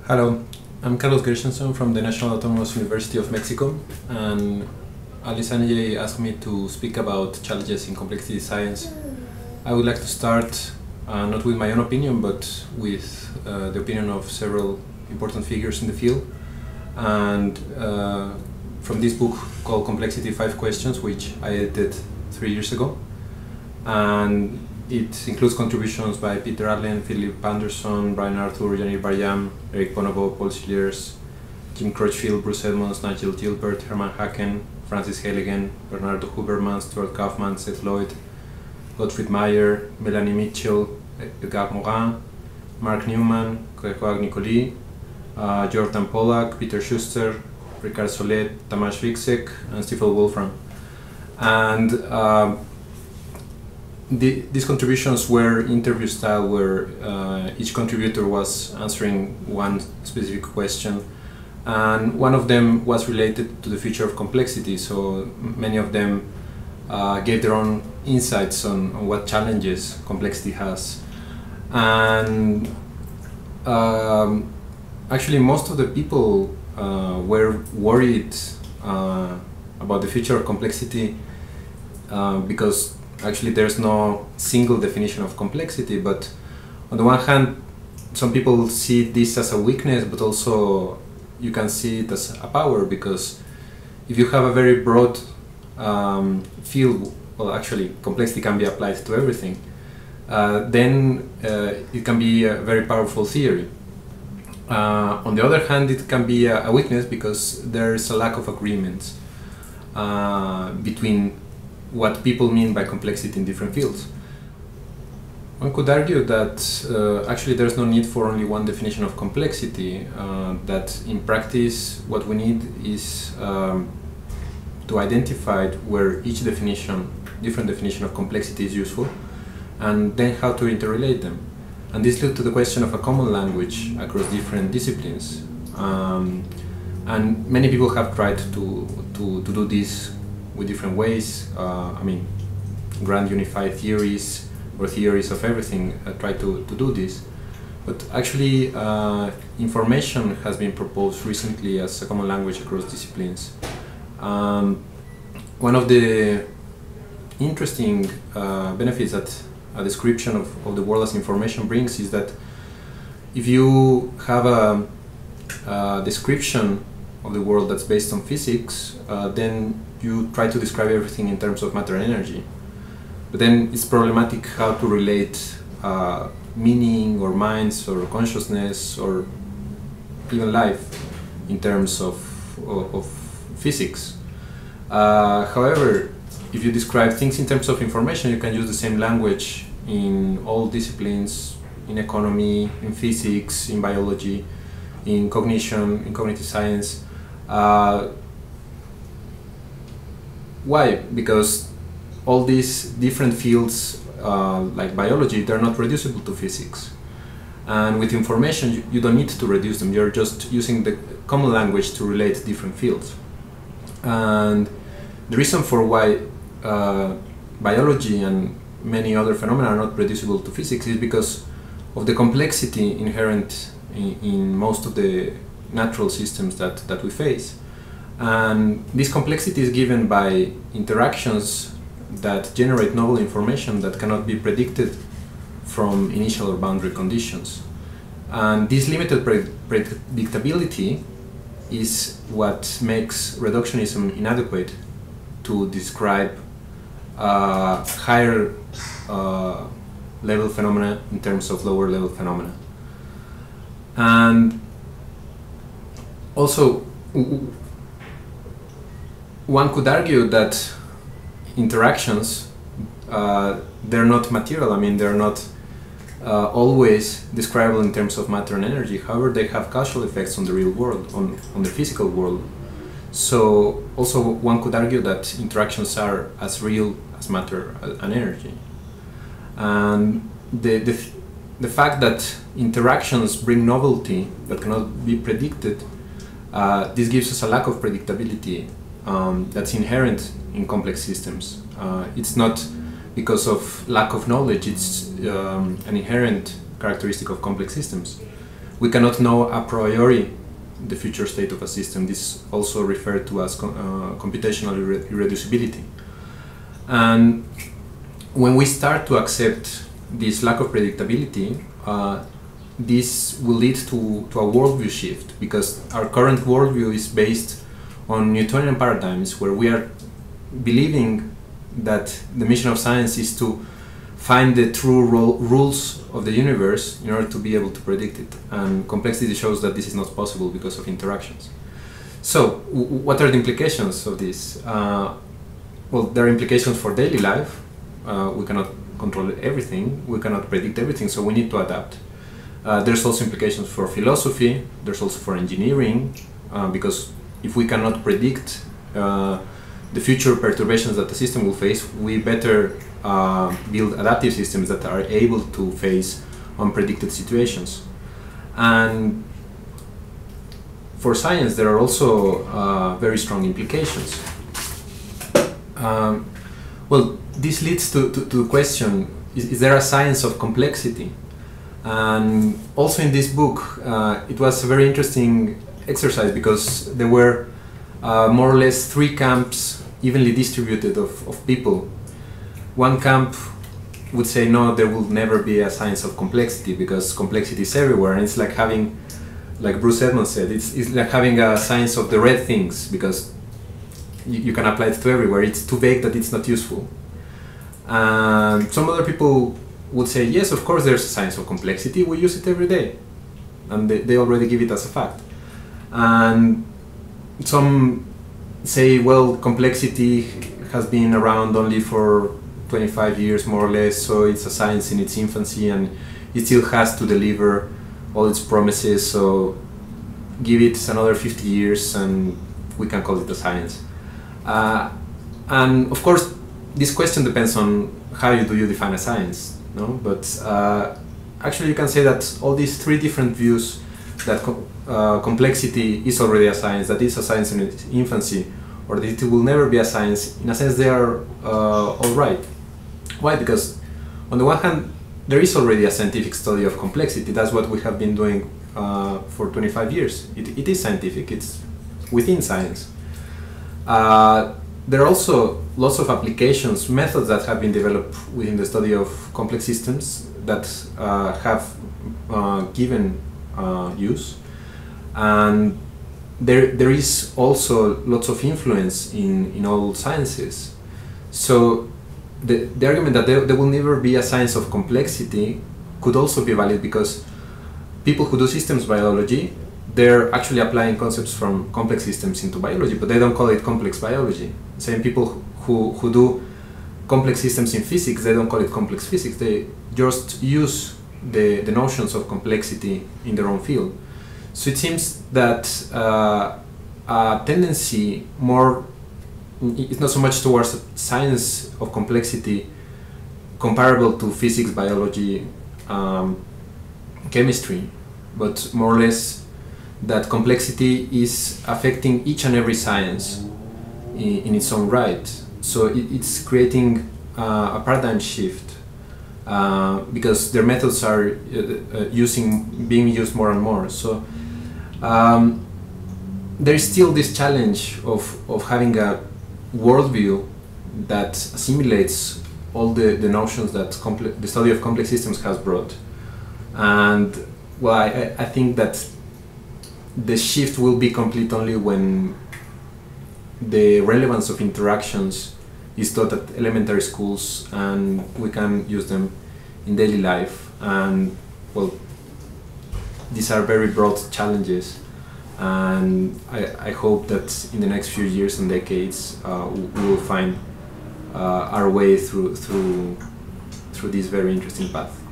Hello, I'm Carlos Gershenson from the National Autonomous University of Mexico, and Alisanjay asked me to speak about challenges in complexity science. I would like to start not with my own opinion, but with the opinion of several important figures in the field, and from this book called Complexity 5 Questions, which I edited 3 years ago. And it includes contributions by Peter Allen, Philip Anderson, Brian Arthur, Yanir Baryam, Eric Bonobo, Paul Schliers, Jim Crutchfield, Bruce Edmonds, Nigel Gilbert, Herman Haken, Francis Heligen, Bernardo Huberman, Stuart Kaufman, Seth Lloyd, Gottfried Meyer, Melanie Mitchell, Edgar Morin, Mark Newman, Grégoire Nicoli, Jordan Pollack, Peter Schuster, Ricard Solet, Tamás Vixek, and Stifel Wolfram. And these contributions were interview style, where each contributor was answering one specific question, and one of them was related to the future of complexity. So many of them gave their own insights on what challenges complexity has. And actually most of the people were worried about the future of complexity because actually there's no single definition of complexity, but on the one hand some people see this as a weakness, but also you can see it as a power, because if you have a very broad field, well, actually complexity can be applied to everything, then it can be a very powerful theory. On the other hand, it can be a weakness because there's a lack of agreement between what people mean by complexity in different fields. One could argue that actually there's no need for only one definition of complexity, that in practice what we need is to identify where each different definition of complexity is useful, and then how to interrelate them. And this led to the question of a common language across different disciplines. And many people have tried to do this with different ways. I mean, grand unified theories or theories of everything try to do this. But actually, information has been proposed recently as a common language across disciplines. One of the interesting benefits that a description of the world as information brings is that if you have a description of the world that's based on physics, then you try to describe everything in terms of matter and energy. But then it's problematic how to relate meaning or minds or consciousness or even life in terms of physics. However, if you describe things in terms of information, you can use the same language in all disciplines, in economy, in physics, in biology, in cognition, in cognitive science. Why? Because all these different fields, like biology, they're not reducible to physics. And with information, you don't need to reduce them. You're just using the common language to relate different fields. And the reason for why biology and many other phenomena are not reducible to physics is because of the complexity inherent in most of the natural systems that we face. And this complexity is given by interactions that generate novel information that cannot be predicted from initial or boundary conditions. And this limited predictability is what makes reductionism inadequate to describe higher level phenomena in terms of lower level phenomena. And also, one could argue that interactions, they're not material. I mean, they're not always describable in terms of matter and energy. However, they have causal effects on the real world, on the physical world. So also one could argue that interactions are as real as matter and energy. And the fact that interactions bring novelty that cannot be predicted, this gives us a lack of predictability that's inherent in complex systems. It's not because of lack of knowledge, it's an inherent characteristic of complex systems. we cannot know a priori the future state of a system. This is also referred to as computational irreducibility. And when we start to accept this lack of predictability, this will lead to a worldview shift, because our current worldview is based on Newtonian paradigms, where we are believing that the mission of science is to find the true rules of the universe in order to be able to predict it. And complexity shows that this is not possible because of interactions. So, what are the implications of this? Well, there are implications for daily life. We cannot control everything, we cannot predict everything, so we need to adapt. There's also implications for philosophy, there's also for engineering, because if we cannot predict the future perturbations that the system will face, we better build adaptive systems that are able to face unpredicted situations. And for science, there are also very strong implications. Well, this leads to the question, is there a science of complexity? And also in this book, it was a very interesting exercise, because there were more or less three camps evenly distributed of people. One camp would say, no, there will never be a science of complexity, because complexity is everywhere, and it's like having, like Bruce Edmonds said, it's like having a science of the red things, because you can apply it to everywhere. It's too vague that it's not useful. And some other people would say, yes, of course there's a science of complexity, we use it every day, and they already give it as a fact. And some say, well, complexity has been around only for 25 years more or less, so it's a science in its infancy and it still has to deliver all its promises, so give it another 50 years and we can call it a science. And of course this question depends on how you define a science, no? But actually you can say that all these three different views, that complexity is already a science, that is a science in its infancy, or that it will never be a science, in a sense they are all right. Why? Because on the one hand, there is already a scientific study of complexity. That's what we have been doing for 25 years. It is scientific, it's within science. There are also lots of applications, methods that have been developed within the study of complex systems that have given use. And there is also lots of influence in all sciences. So the argument that there will never be a science of complexity could also be valid, because people who do systems biology, they're actually applying concepts from complex systems into biology, but they don't call it complex biology. Same people who do complex systems in physics, they don't call it complex physics. They just use the notions of complexity in their own field. So it seems that a tendency more, it's not so much towards a science of complexity comparable to physics, biology, chemistry, but more or less that complexity is affecting each and every science in its own right. So it's creating a paradigm shift, because their methods are being used more and more. So there is still this challenge of having a worldview that assimilates all the notions that the study of complex systems has brought. And well, I think that the shift will be complete only when the relevance of interactions is taught at elementary schools and we can use them in daily life. And well, these are very broad challenges, and I hope that in the next few years and decades we will find our way through this very interesting path.